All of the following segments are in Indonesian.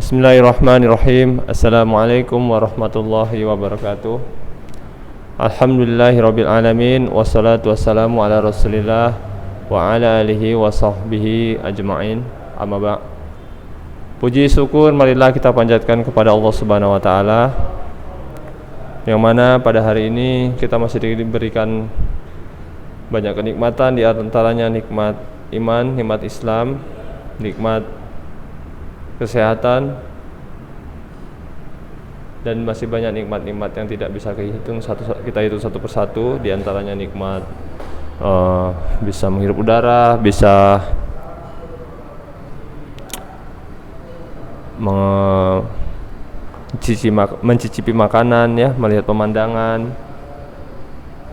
Bismillahirrahmanirrahim. Assalamualaikum warahmatullahi wabarakatuh. Alhamdulillahirabbil alamin wassalatu wassalamu ala Rasulillah wa ala alihi wa sahbihi ajma'in. Amma ba'. Puji syukur marilah kita panjatkan kepada Allah Subhanahu wa taala, yang mana pada hari ini kita masih diberikan banyak kenikmatan, di antaranya nikmat iman, nikmat Islam, nikmat kesehatan, dan masih banyak nikmat-nikmat yang tidak bisa kita hitung satu persatu. Di antaranya nikmat bisa menghirup udara, bisa mencicipi makanan, ya, melihat pemandangan,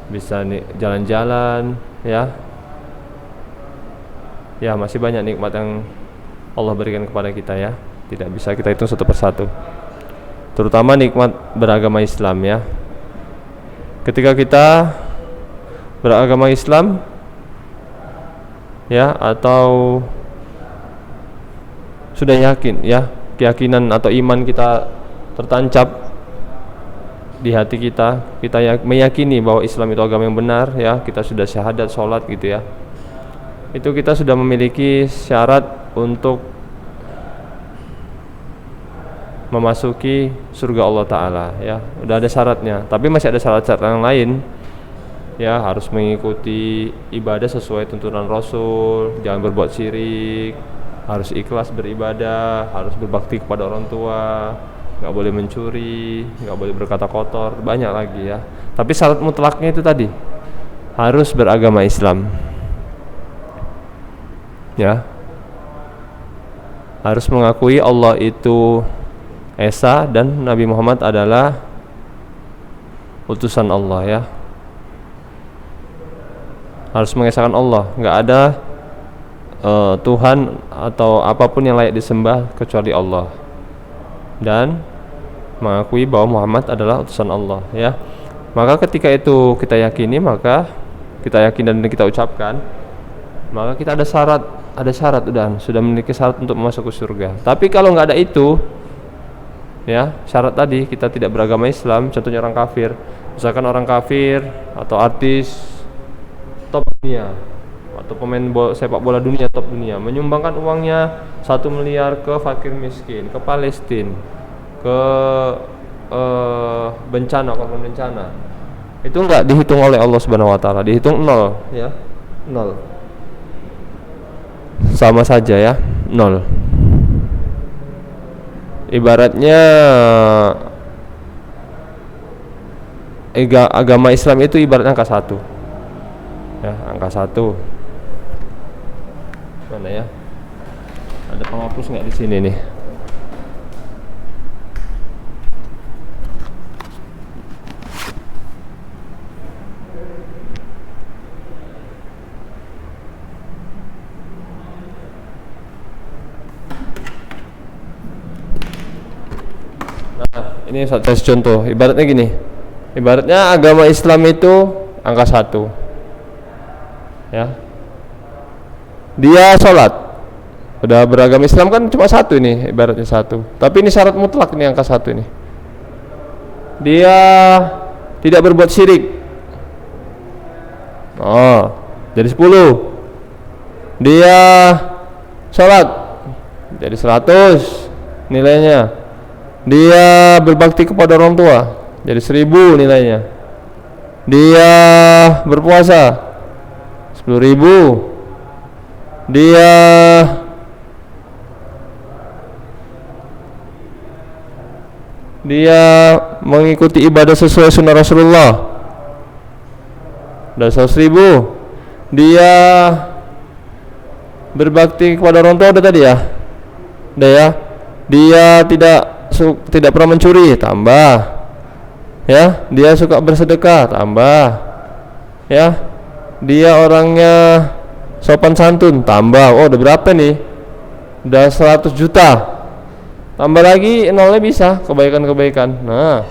bisa jalan-jalan, ya, masih banyak nikmat yang Allah berikan kepada kita, ya, tidak bisa kita hitung satu persatu. Terutama nikmat beragama Islam, ya. Ketika kita beragama Islam, ya, atau sudah yakin, ya, keyakinan atau iman kita tertancap di hati kita meyakini bahwa Islam itu agama yang benar, ya, kita sudah syahadat, sholat, gitu, ya, itu kita sudah memiliki syarat untuk memasuki surga Allah Ta'ala, ya, udah ada syaratnya. Tapi masih ada syarat-syarat yang lain, ya, harus mengikuti ibadah sesuai tuntunan Rasul, jangan berbuat syirik, harus ikhlas beribadah, harus berbakti kepada orang tua, nggak boleh mencuri, nggak boleh berkata kotor, banyak lagi, ya. Tapi syarat mutlaknya itu tadi, harus beragama Islam, ya, harus mengakui Allah itu Esa dan Nabi Muhammad adalah utusan Allah, ya. Harus mengesahkan Allah, nggak ada Tuhan atau apapun yang layak disembah kecuali Allah, dan mengakui bahwa Muhammad adalah utusan Allah, ya. Maka ketika itu kita yakini, maka kita yakin dan kita ucapkan, maka kita ada syarat sudah memiliki syarat untuk masuk ke surga. Tapi kalau nggak ada itu, ya, syarat tadi, kita tidak beragama Islam, contohnya orang kafir, misalkan orang kafir atau artis top dunia atau pemain sepak bola dunia top dunia menyumbangkan uangnya 1 miliar ke fakir miskin, ke Palestina, ke korban bencana, itu enggak dihitung oleh Allah Subhanahu wa taala, dihitung 0, ya, 0, sama saja, ya, 0. Ibaratnya agama Islam itu ibaratnya angka 1, ya, angka 1. Mana, ya? Ada penghapus nggak di sini nih? Ini satu contoh, ibaratnya gini, ibaratnya agama Islam itu angka 1, ya, dia sholat, udah beragama Islam kan cuma 1 ini, ibaratnya 1, tapi ini syarat mutlak, ini angka 1 ini, dia tidak berbuat syirik, jadi 10, dia sholat jadi 100 nilainya, dia berbakti kepada orang tua jadi 1000 nilainya, dia berpuasa 10.000, dia mengikuti ibadah sesuai sunnah Rasulullah udah 100.000, dia berbakti kepada orang tua udah tadi, ya, udah, ya, dia tidak pernah mencuri, tambah, ya, dia suka bersedekah, tambah, ya, dia orangnya sopan santun, tambah, udah berapa nih? Udah 100 juta, tambah lagi nolnya, bisa kebaikan-kebaikan, nah,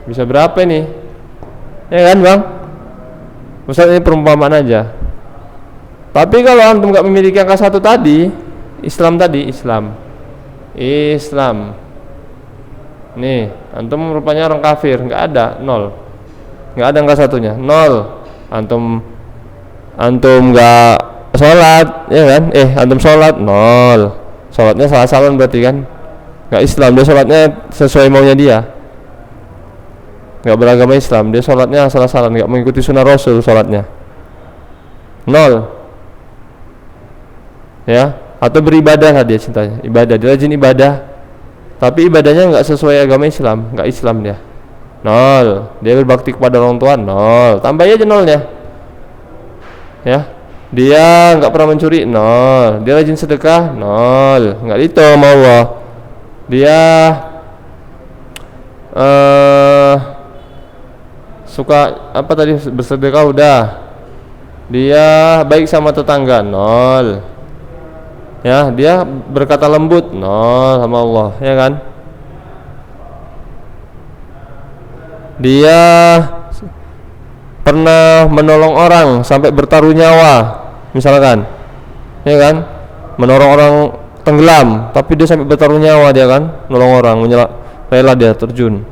bisa berapa nih, ya kan, Bang? Ustaz, ini perumpamaan aja. Tapi kalau antum nggak memiliki angka 1 tadi, Islam, Islam. Nih, antum rupanya orang kafir, nggak ada, nol. Nggak ada angka satunya, nol. Antum nggak sholat, ya kan? Antum sholat, nol. Sholatnya salah-salah berarti kan? Nggak Islam, dia sholatnya sesuai maunya dia. Nggak beragama Islam, dia sholatnya salah-salah, nggak mengikuti sunnah Rasul sholatnya, nol. Ya, atau beribadah lah dia cintanya, ibadah, dia rajin ibadah, tapi ibadahnya nggak sesuai agama Islam, nggak Islam dia, nol. Dia berbakti kepada orang tua, nol. Tambah aja nolnya. Ya, dia nggak pernah mencuri, nol. Dia rajin sedekah, nol. Nggak dihitung sama Allah. Dia suka apa tadi, bersedekah udah. Dia baik sama tetangga, nol. Ya, dia berkata lembut, nol sama Allah, ya kan? Dia pernah menolong orang sampai bertaruh nyawa, misalkan, ya kan? Menolong orang tenggelam, tapi dia sampai bertaruh nyawa, dia kan? Nolong orang, rela dia terjun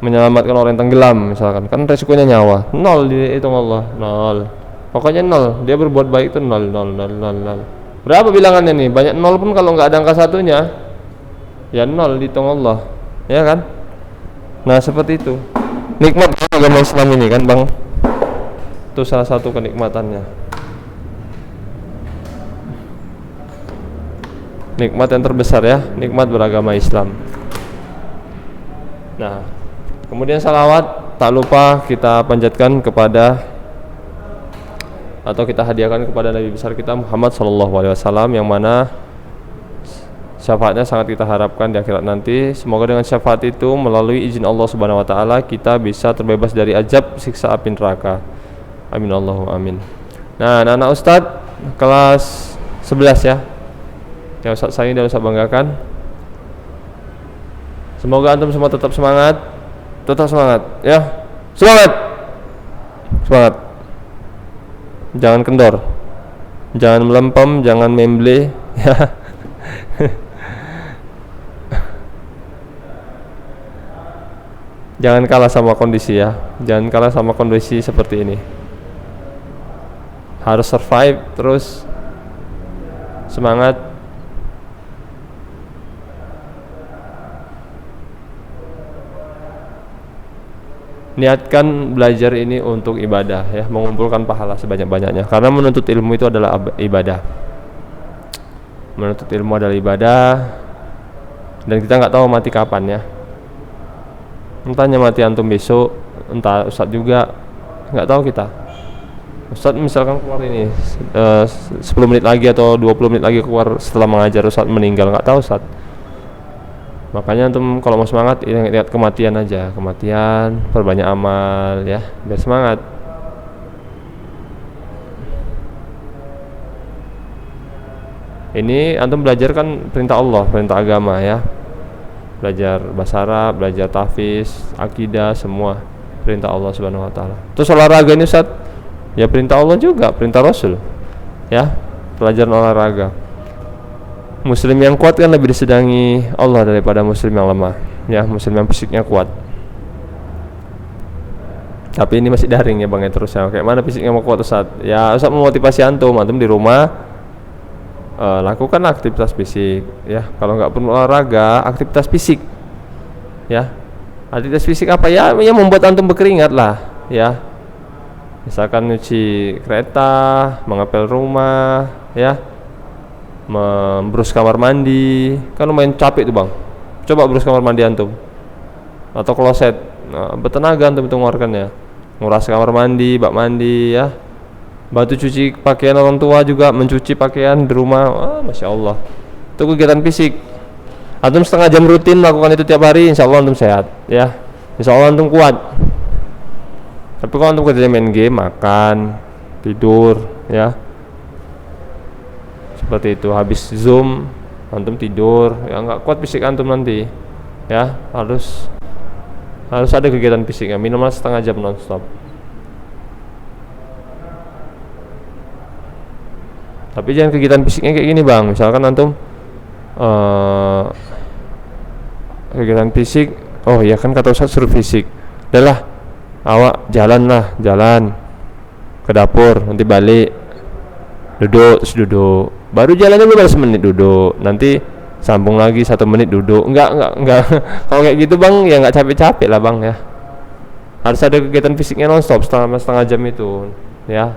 menyelamatkan orang yang tenggelam, misalkan, kan resikonya nyawa, nol dihitung Allah, nol. Pokoknya nol, dia berbuat baik itu nol, nol, nol, nol, nol. Berapa bilangannya nih? Banyak nol pun kalau nggak ada angka satunya, ya nol dihitung Allah, ya kan? Nah seperti itu nikmat agama Islam ini kan bang, itu salah satu kenikmatannya, nikmat yang terbesar ya, nikmat beragama Islam. Nah kemudian salawat tak lupa kita panjatkan kepada, atau kita hadiahkan kepada Nabi besar kita Muhammad SAW, yang mana syafaatnya sangat kita harapkan di akhirat nanti. Semoga dengan syafaat itu, melalui izin Allah Subhanahu wa taala, kita bisa terbebas dari azab siksa api neraka. Amin Allahumma amin. Nah, anak-anak Ustadz kelas 11 ya, yang Ustadz sayangi dan Ustadz banggakan. Semoga antum semua tetap semangat ya. Semangat. Jangan kendor, jangan melempem, jangan memble ya. Jangan kalah sama kondisi ya, jangan kalah sama kondisi seperti ini. Harus survive terus, semangat. Niatkan belajar ini untuk ibadah ya, mengumpulkan pahala sebanyak-banyaknya, karena menuntut ilmu itu adalah ibadah. Menuntut ilmu adalah ibadah, dan kita nggak tahu mati kapan ya. Entahnya mati antum besok, entah Ustadz juga nggak tahu kita. Ustadz misalkan keluar ini 10 menit lagi atau 20 menit lagi keluar setelah mengajar, Ustadz meninggal, nggak tahu Ustadz. Makanya antum kalau mau semangat, lihat kematian aja, kematian, perbanyak amal ya, biar semangat. Ini antum belajar kan perintah Allah, perintah agama ya. Belajar bahasa Arab, belajar tahfiz, akidah, semua perintah Allah Subhanahu wa taala. Terus olahraga ini Ustaz, ya perintah Allah juga, perintah Rasul. Ya, pelajaran olahraga. Muslim yang kuat kan lebih disedangi Allah daripada muslim yang lemah. Ya, muslim yang fisiknya kuat. Tapi ini masih daring ya Bang ya, terus ya. Kayak mana fisiknya mau kuat Ustaz? Ya, Ustaz memotivasi antum di rumah lakukan aktivitas fisik ya. Kalau nggak perlu olahraga, aktivitas fisik ya. Aktivitas fisik apa ya? Ya membuat antum berkeringat lah ya. Misalkan nyuci kereta, mengepel rumah ya, membrus kamar mandi, kan lumayan capek tuh Bang. Coba brus kamar mandi antum atau kloset, bertenaga antum itu mengeluarkannya. Nguras kamar mandi, bak mandi ya. Bantu cuci pakaian orang tua juga, mencuci pakaian di rumah. Masya Allah, itu kegiatan fisik. Antum setengah jam rutin lakukan itu tiap hari, insya Allah antum sehat ya, insya Allah antum kuat. Tapi kalau antum kerjanya main game, makan, tidur ya, seperti itu. Habis Zoom antum tidur, ya nggak kuat fisik antum nanti ya. Harus ada kegiatan fisiknya, minimal setengah jam non-stop. Tapi jangan kegiatan fisiknya kayak gini Bang. Misalkan antum eh, kegiatan fisik. Oh ya kan kata Ustaz suruh fisik. Udahlah, awak jalan ke dapur, nanti balik duduk, baru jalannya baru 1 menit duduk, nanti sambung lagi 1 menit duduk. Enggak kalau kayak gitu bang ya nggak capek-capek lah bang ya. Harus ada kegiatan fisiknya nonstop setengah jam itu ya,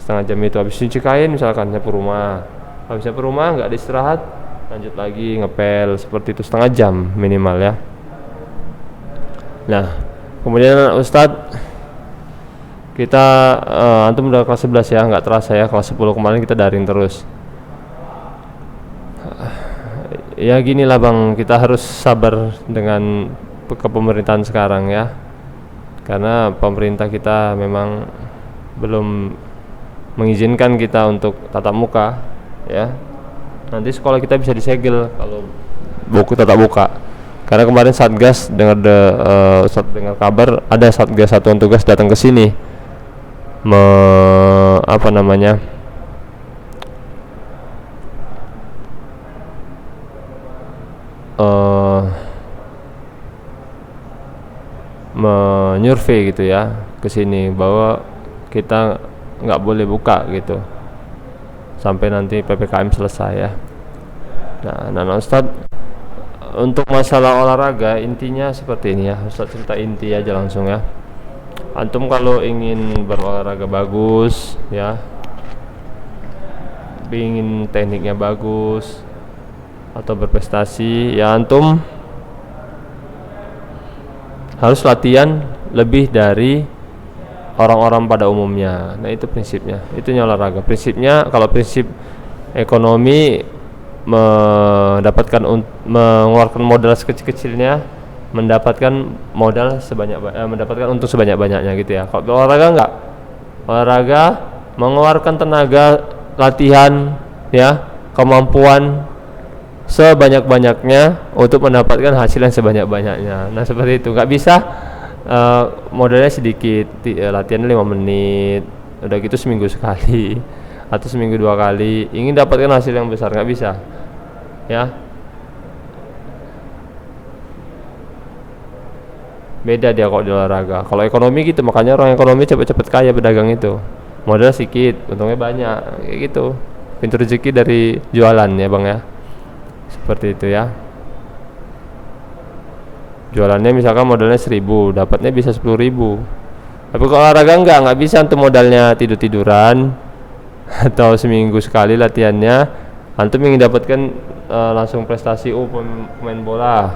setengah jam itu. Habis cuci kain misalkan nyapu rumah, habis nyapu rumah nggak ada istirahat, lanjut lagi ngepel, seperti itu setengah jam minimal ya. Nah kemudian Ustadz, kita antum udah kelas 11 ya, nggak terasa ya, kelas 10 kemarin kita daring terus. Ya gini lah bang, kita harus sabar dengan kepemerintahan sekarang ya, karena pemerintah kita memang belum mengizinkan kita untuk tatap muka ya. Nanti sekolah kita bisa disegel kalau buku tatap muka. Karena kemarin Satgas dengar kabar ada Satgas satuan tugas datang ke sini menyurvei gitu ya ke sini bahwa kita nggak boleh buka gitu sampai nanti PPKM selesai ya. Nah Ustadz, untuk masalah olahraga intinya seperti ini ya, Ustadz cerita inti aja langsung ya. Antum kalau ingin berolahraga bagus ya, ingin tekniknya bagus atau berprestasi ya, antum harus latihan lebih dari orang-orang pada umumnya. Nah itu prinsipnya, itu olahraga. Prinsipnya kalau prinsip ekonomi mengeluarkan modal sekecil-kecilnya, mendapatkan modal mendapatkan untung sebanyak-banyaknya gitu ya. Kalau olahraga enggak, olahraga mengeluarkan tenaga, latihan ya, kemampuan sebanyak-banyaknya untuk mendapatkan hasil yang sebanyak-banyaknya. Nah seperti itu, nggak bisa modalnya sedikit, latihan 5 menit, udah gitu seminggu sekali atau seminggu 2 kali, ingin dapatkan hasil yang besar, nggak bisa ya. Beda dia kalau di olahraga. Kalau ekonomi gitu, makanya orang ekonomi cepet-cepet kaya pedagang itu, modal sedikit untungnya banyak kayak gitu. Pintu rezeki dari jualan ya bang ya, seperti itu ya. Jualannya misalkan modalnya 1.000, dapatnya bisa 10.000. Tapi kalau olahraga nggak bisa, antum modalnya tidur-tiduran atau seminggu sekali latihannya, antum ingin dapatkan langsung prestasi pemain bola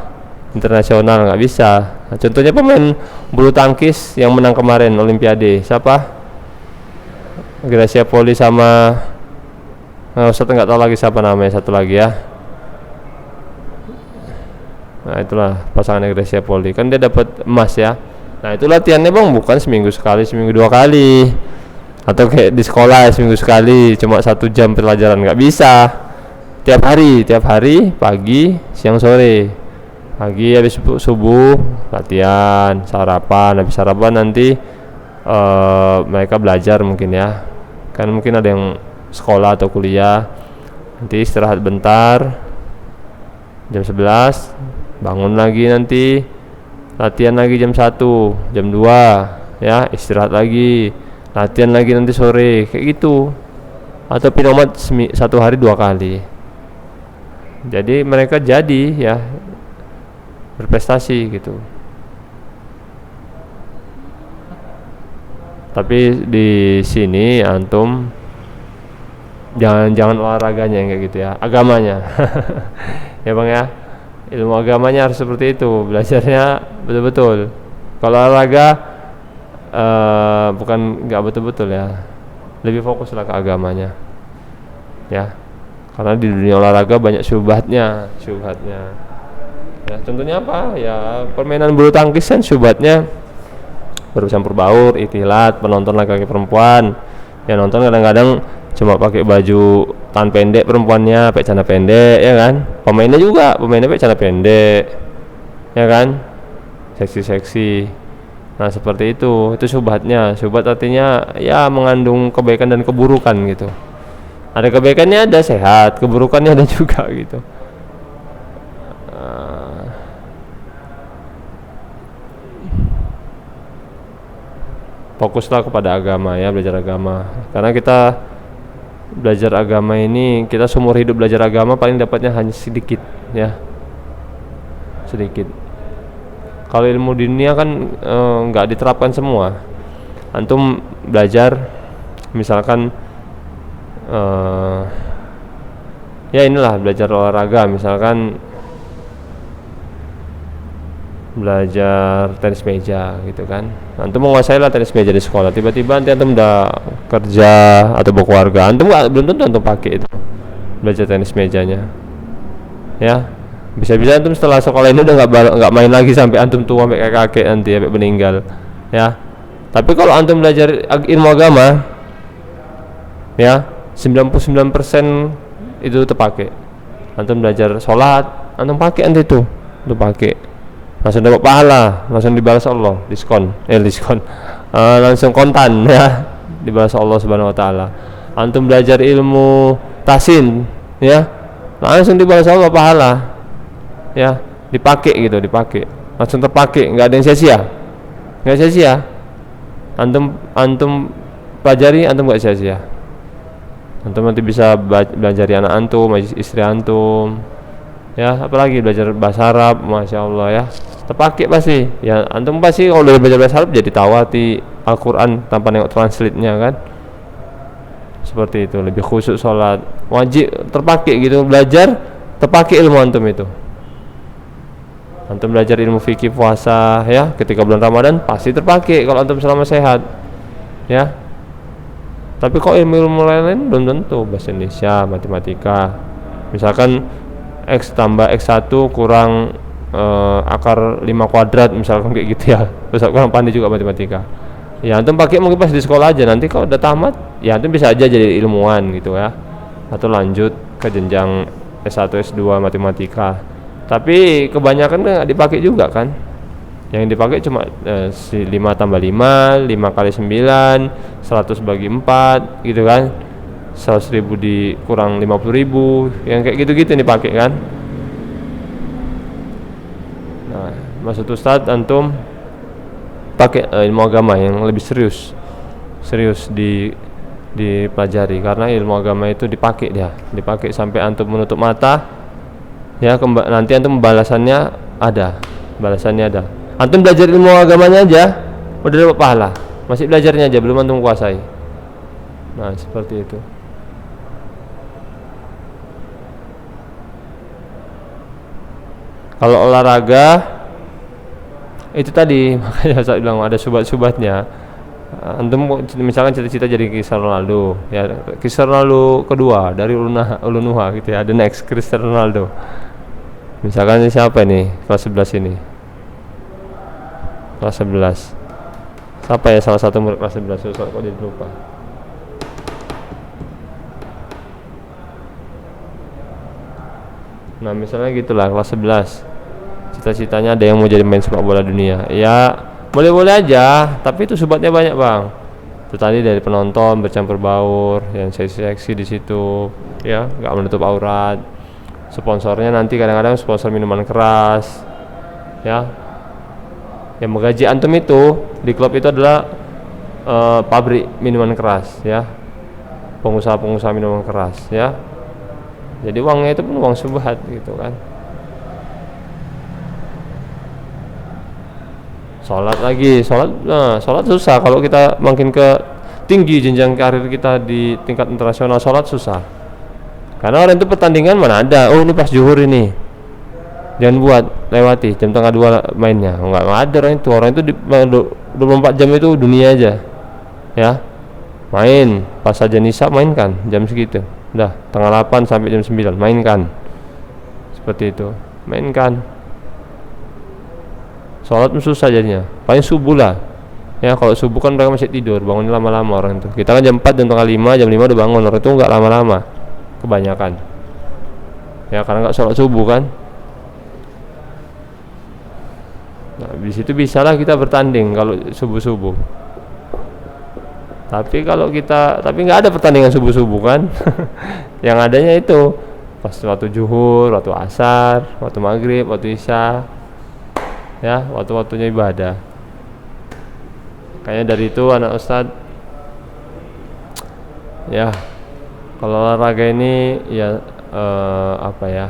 internasional, nggak bisa. Nah, contohnya pemain bulu tangkis yang menang kemarin Olimpiade, siapa? Gracia Poli sama Ustadz nggak tahu lagi siapa namanya, satu lagi ya. Nah itulah pasangannya Gracia Poli, kan dia dapat emas ya. Nah itu latihannya bang bukan seminggu sekali, seminggu 2 kali, atau kayak di sekolah seminggu sekali cuma 1 jam pelajaran, nggak bisa. Tiap hari pagi siang sore. Pagi habis subuh latihan, sarapan, habis sarapan nanti mereka belajar mungkin ya, kan mungkin ada yang sekolah atau kuliah, nanti istirahat bentar jam 11, bangun lagi, nanti latihan lagi jam 1, jam 2 ya, istirahat lagi, latihan lagi nanti sore, kayak gitu. Atau pinomat 1 hari 2 kali. Jadi mereka jadi ya berprestasi gitu. Tapi di sini antum jangan olahraganya yang kayak gitu ya, agamanya. Ya bang ya, ilmu agamanya harus seperti itu, belajarnya betul-betul. Kalau olahraga bukan nggak betul-betul ya, lebih fokuslah ke agamanya ya, karena di dunia olahraga banyak syubhatnya ya. Contohnya apa ya, permainan bulu tangkis kan syubhatnya bercampur baur, ikhtilat, penonton laki-laki perempuan yang nonton kadang-kadang cuma pakai baju tangan pendek, perempuannya pakai celana pendek ya kan, pemainnya pakai celana pendek ya kan, seksi. Nah seperti itu syubhatnya. Syubhat artinya ya mengandung kebaikan dan keburukan gitu. Ada kebaikannya, ada sehat, keburukannya ada juga gitu fokuslah kepada agama ya, belajar agama. Karena kita belajar agama ini, kita seumur hidup belajar agama paling dapatnya hanya sedikit ya, sedikit. Kalau ilmu dunia kan nggak diterapkan semua. Antum belajar misalkan ya inilah belajar olahraga, misalkan belajar tenis meja gitu kan. Antum menguasai lah tenis meja di sekolah, tiba-tiba nanti antum udah kerja atau berkeluarga, antum belum tentu antum pakai itu belajar tenis mejanya ya. Bisa-bisa antum setelah sekolah ini udah nggak main lagi sampai antum tua, sampai kakek nanti sampai meninggal ya. Tapi kalau antum belajar ilmu agama ya, 99% itu terpakai. Antum belajar sholat, antum pakai nanti itu pakai, langsung dapat pahala, langsung dibalas Allah, diskon langsung kontan ya, dibalas Allah Subhanahu wa taala. Antum belajar ilmu tahsin ya, langsung dibalas Allah pahala ya, dipakai gitu, langsung terpakai, nggak ada yang sia-sia, nggak sia-sia. Antum pelajari, antum nggak sia-sia. Antum nanti bisa belajar anak antum, istri antum ya, apalagi belajar bahasa Arab, masya Allah ya, terpakai pasti ya. Antum pasti kalau udah belajar bahasa Arab jadi tawati Al-Quran tanpa nengok translate-nya kan, seperti itu. Lebih khusyuk sholat, wajib terpakai gitu, belajar terpakai ilmu antum itu. Antum belajar ilmu fikih puasa ya, ketika bulan Ramadan pasti terpakai kalau antum selama sehat ya. Tapi kok ilmu lain belum tentu. Bahasa Indonesia, matematika, misalkan X tambah X1 kurang akar 5 kuadrat misalkan kayak gitu ya, terus kurang pandai juga matematika ya, antum pakai mungkin pas di sekolah aja. Nanti kalau udah tamat ya antum bisa aja jadi ilmuwan gitu ya, atau lanjut ke jenjang S1 S2 matematika. Tapi kebanyakan nggak dipakai juga kan. Yang dipakai cuma 5 tambah 5, 5 kali 9, 100 bagi 4 gitu kan, 100.000 dikurang 50.000, yang kayak gitu-gitu dipakai kan. Nah, maksud Ustadz antum pakai ilmu agama yang lebih serius dipelajari, karena ilmu agama itu dipakai sampai antum menutup mata ya. Nanti antum balasannya ada. Antum belajar ilmu agamanya aja udah dapat pahala, masih belajarnya aja belum antum kuasai. Nah, seperti itu. Kalau olahraga itu tadi makanya saya bilang ada subat-subatnya. Antum misalkan cita-cita jadi Cristiano Ronaldo ya, Cristiano Ronaldo kedua dari Ulunuha gitu ya, ada next Cristiano Ronaldo. Misalkan ini siapa nih, kelas 11 ini, kelas 11 siapa ya, salah satu murid kelas 11 kok jadi lupa. Nah misalnya gitulah, kelas 11 cita-citanya ada yang mau jadi main sepak bola dunia ya, boleh-boleh aja, tapi itu subatnya banyak bang. Itu tadi dari penonton bercampur baur, yang seksi-seksi di situ ya, nggak menutup aurat. Sponsornya nanti kadang-kadang sponsor minuman keras ya. Yang menggaji antum itu di klub itu adalah pabrik minuman keras ya, pengusaha-pengusaha minuman keras ya. Jadi uangnya itu pun uang subhat gitu kan. Sholat susah. Kalau kita makin ke tinggi jenjang karir kita di tingkat internasional, sholat susah. Karena orang itu pertandingan mana ada, oh ini pas zuhur ini, jangan buat lewati jam tengah 2 mainnya. Enggak ada orang itu 24 jam itu dunia aja ya, main pas saja nisa mainkan jam segitu, udah tengah 8 sampai jam 9 mainkan, seperti itu mainkan. Sholat susah jadinya, paling subuh lah ya. Kalau subuh kan mereka masih tidur, bangunnya lama-lama orang itu. Kita kan jam 4 jam tengah 5 jam 5 udah bangun, orang itu enggak lama-lama kebanyakan ya, karena nggak sholat subuh kan. Nah di situ bisalah kita bertanding kalau subuh. Tapi nggak ada pertandingan subuh kan. Yang adanya itu pas waktu zuhur, waktu asar, waktu maghrib, waktu isya ya, waktu-waktunya ibadah. Kayaknya dari itu anak Ustadz, ya kalau olahraga ini ya apa ya,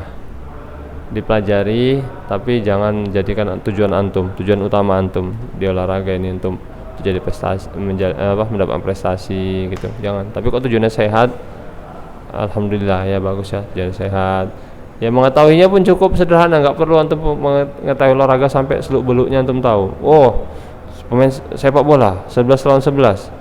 dipelajari tapi jangan jadikan tujuan utama antum di olahraga ini untuk jadi prestasi, mendapatkan prestasi gitu, jangan. Tapi kok tujuannya sehat, alhamdulillah ya, bagus ya, jadi sehat ya. Mengetahuinya pun cukup sederhana, nggak perlu antum mengetahui olahraga sampai seluk beluknya antum tahu. Oh, pemain sepak bola 11 lawan 11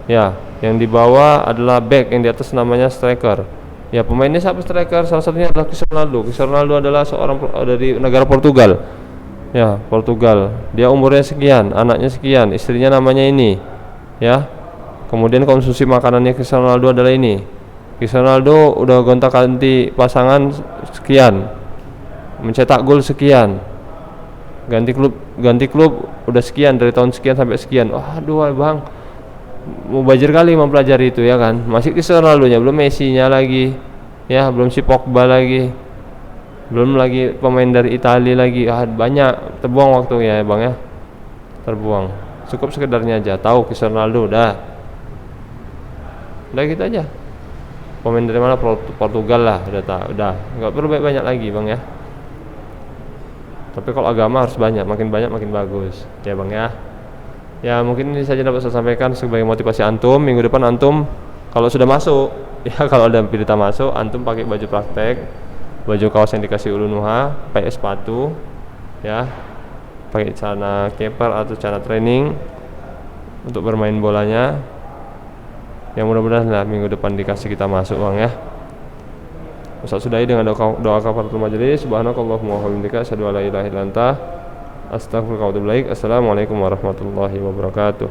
ya, yang di bawah adalah back, yang di atas namanya striker. Ya, pemainnya siapa striker? Salah satunya adalah Cristiano Ronaldo. Cristiano Ronaldo adalah seorang dari negara Portugal. Ya, Portugal. Dia umurnya sekian, anaknya sekian, istrinya namanya ini. Ya. Kemudian konsumsi makanannya Cristiano Ronaldo adalah ini. Cristiano Ronaldo udah gonta-ganti pasangan sekian. Mencetak gol sekian. Ganti klub udah sekian, dari tahun sekian sampai sekian. Aduh, Bang, mau belajar kali mempelajari itu ya kan. Masih Cristiano Ronaldo-nya, belum Messi-nya lagi ya, belum si Pogba lagi, belum lagi pemain dari Italia lagi. Banyak, terbuang waktunya ya Bang ya, terbuang. Cukup sekedarnya aja tahu Cristiano Ronaldo, udah gitu aja. Pemain dari mana? Portugal lah, udah tahu, udah nggak perlu banyak lagi Bang ya. Tapi kalau agama harus banyak, makin banyak makin bagus ya Bang ya. Ya mungkin ini saja dapat saya sampaikan sebagai motivasi antum. Minggu depan antum kalau sudah masuk ya, kalau ada berita masuk, antum pakai baju praktek, baju kaos yang dikasih Ulunuha, pakai sepatu ya, pakai celana keeper atau celana training untuk bermain bolanya. Yang mudah-mudahan lah minggu depan dikasih kita masuk Bang ya. Ustaz sudahi dengan doa kafaratul majelis. Subhanakallahumma wa bihamdika asyhadu an la ilaha illa anta astaghfiruka wa atubu ilaik. Assalamualaikum warahmatullahi wabarakatuh.